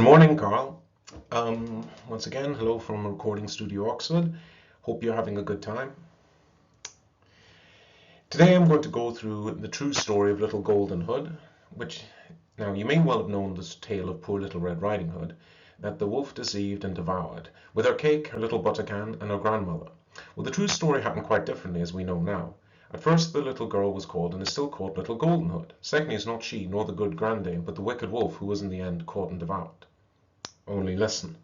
morning, Carl. Once again, hello from Recording Studio Oxford. Hope you're having a good time. Today I'm going to go through the true story of Little Golden Hood, which, now you may well have known this tale of poor Little Red Riding Hood, that the wolf deceived and devoured, with her cake, her little buttercan, and her grandmother. Well, the true story happened quite differently, as we know now. At first the little girl was called, and is still called, Little Golden Hood. Secondly, it's not she, nor the good grandame, but the wicked wolf who was in the end caught and devoured. Only listen.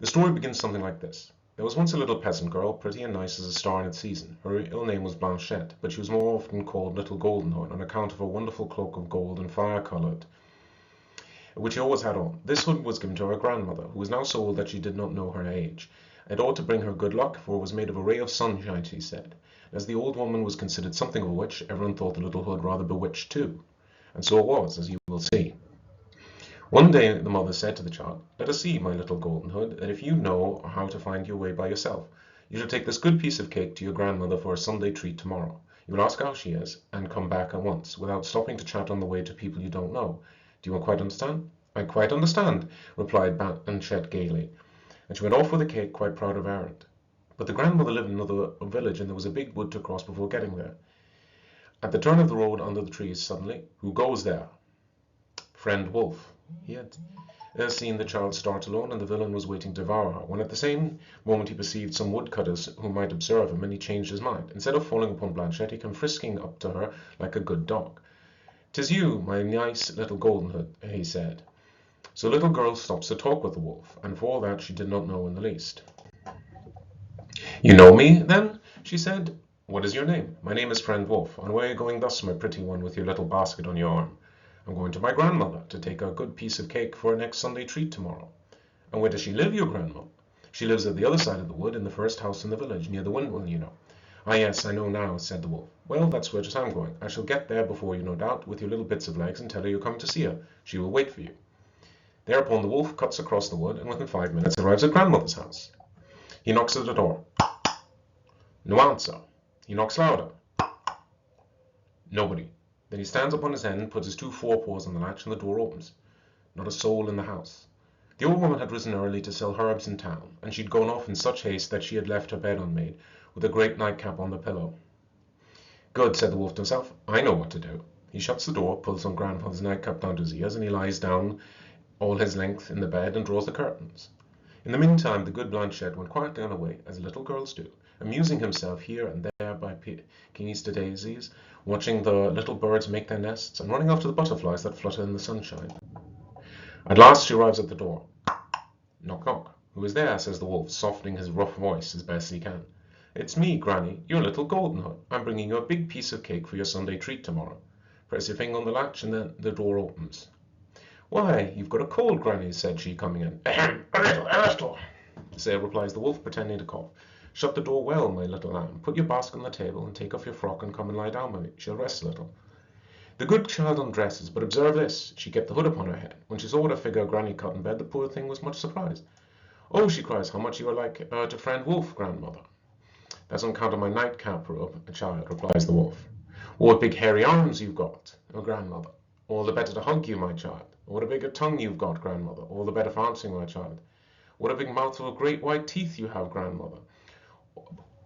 The story begins something like this. There was once a little peasant girl, pretty and nice as a star in its season. Her real name was Blanchette, but she was more often called Little Golden Hood on account of her wonderful cloak of gold and fire-coloured, which she always had on. This hood was given to her grandmother, who was now so old that she did not know her age. It ought to bring her good luck, for it was made of a ray of sunshine, she said. As the old woman was considered something of a witch, everyone thought the little hood rather bewitched too. And so it was, as you will see. One day the mother said to the child, "Let us see, my little Golden Hood, that if you know how to find your way by yourself, you shall take this good piece of cake to your grandmother for a Sunday treat tomorrow. You will ask how she is, and come back at once, without stopping to chat on the way to people you don't know. Do you quite understand?" "I quite understand," replied Blanchette gaily, and she went off with the cake, quite proud of her errand. But the grandmother lived in another village, and there was a big wood to cross before getting there. At the turn of the road under the trees, suddenly, "Who goes there?" "Friend Wolf." He had seen the child start alone, and the villain was waiting to devour her, when at the same moment he perceived some woodcutters who might observe him, and he changed his mind. Instead of falling upon Blanchette, he came frisking up to her like a good dog. "'Tis you, my nice little Golden Hood," he said. So the little girl stops to talk with the wolf, and for all that she did not know in the least. "You know me, then?" she said. "What is your name?" "My name is Friend Wolf. And where are you going thus, my pretty one, with your little basket on your arm?" "I'm going to my grandmother, to take her a good piece of cake for her next Sunday treat tomorrow." "And where does she live, your grandmother?" "She lives at the other side of the wood, in the first house in the village, near the windmill, you know." "Ah, yes, I know now," said the wolf. "Well, that's where I'm going. I shall get there before you, no doubt, with your little bits of legs, and tell her you're coming to see her. She will wait for you." Thereupon the wolf cuts across the wood, and within 5 minutes arrives at grandmother's house. He knocks at the door. No answer. He knocks louder. Nobody. Then he stands up on his head and puts his 2 forepaws on the latch, and the door opens. Not a soul in the house. The old woman had risen early to sell herbs in town, and she had gone off in such haste that she had left her bed unmade, with a great nightcap on the pillow. "Good," said the wolf to himself. "I know what to do." He shuts the door, pulls on grandmother's nightcap down to his ears, and he lies down all his length in the bed and draws the curtains. In the meantime the good Blanchette went quietly on her way, as little girls do, amusing himself here and there by picking Easter daisies, watching the little birds make their nests, and running after the butterflies that flutter in the sunshine. At last she arrives at the door. Knock, knock. "Who is there?" says the wolf, softening his rough voice as best he can. "It's me, Granny, your little Golden Hood. I'm bringing you a big piece of cake for your Sunday treat tomorrow." Press your finger on the latch, and then the door opens. "Why, you've got a cold, Granny," said she, coming in. "Ahem, a little," replies the wolf, pretending to cough. "Shut the door well, my little lamb. Put your basket on the table, and take off your frock, and come and lie down by me. She'll rest a little." The good child undresses, but observe this, she kept the hood upon her head. When she saw what a figure Granny cut in bed, the poor thing was much surprised. "Oh," she cries, "how much you are like to Friend Wolf, grandmother." "That's on account of my nightcap, child," replies the wolf. "What big hairy arms you've got, grandmother. All the better to hug you, my child. What a bigger tongue you've got, grandmother. All the better for answering, my child. What a big mouthful of great white teeth you have, grandmother.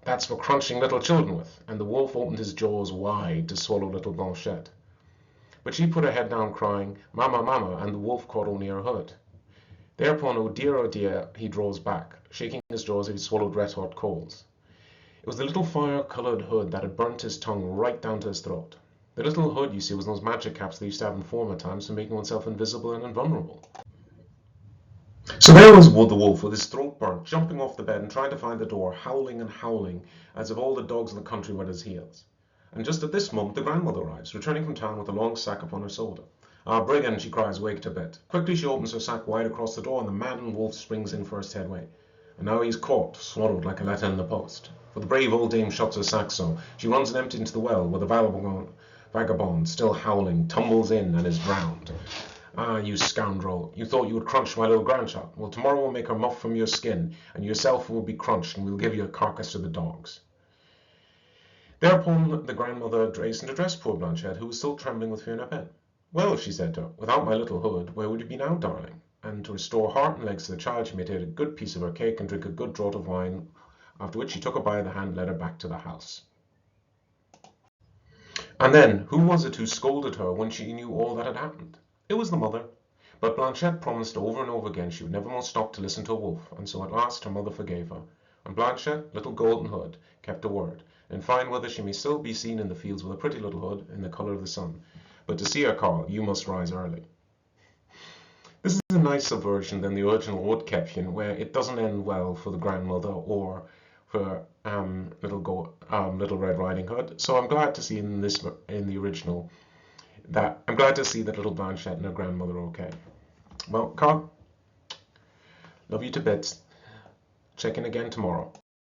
That's for crunching little children with." And the wolf opened his jaws wide to swallow little Blanchette. But she put her head down, crying, "Mamma, mamma," and the wolf caught only her hood. Thereupon, oh dear, he draws back, shaking his jaws as if he swallowed red-hot coals. It was the little fire-coloured hood that had burnt his tongue right down to his throat. The little hood, you see, was those magic caps they used to have in former times for making oneself invisible and invulnerable. So there was the wolf with his throat burnt, jumping off the bed and trying to find the door, howling and howling, as if all the dogs in the country were at his heels. And just at this moment the grandmother arrives, returning from town with a long sack upon her shoulder. "Ah, brigand," she cries, "waked a bit." Quickly she opens her sack wide across the door, and the maddened wolf springs in first headway. And now he's caught, swallowed like a letter in the post. For the brave old dame shuts her sack so, she runs and empties into the well, where the vagabond, still howling, tumbles in and is drowned. "Ah, you scoundrel, you thought you would crunch my little grandchild. Well, tomorrow we'll make her muff from your skin, and yourself will be crunched, and we'll give you a carcass to the dogs." Thereupon the grandmother hastened to dress poor Blanchette, who was still trembling with fear in her bed. "Well," she said to her, "without my little hood, where would you be now, darling?" and to restore heart and legs to the child, she made her a good piece of her cake and drink a good draught of wine, after which she took her by the hand and led her back to the house. And then, who was it who scolded her when she knew all that had happened? It was the mother. But Blanchette promised over and over again she would never more stop to listen to a wolf, and so at last her mother forgave her. And Blanchette, little Golden Hood, kept her word. In fine weather she may still be seen in the fields with a pretty little hood in the colour of the sun. But to see her, Carl, you must rise early. This is a nicer version than the original Rotkäppchen, where it doesn't end well for the grandmother or for Little Red Riding Hood. So I'm glad to see in the original that I'm glad to see that little Blanchette and her grandmother are okay. Well, Carl, love you to bits. Check in again tomorrow.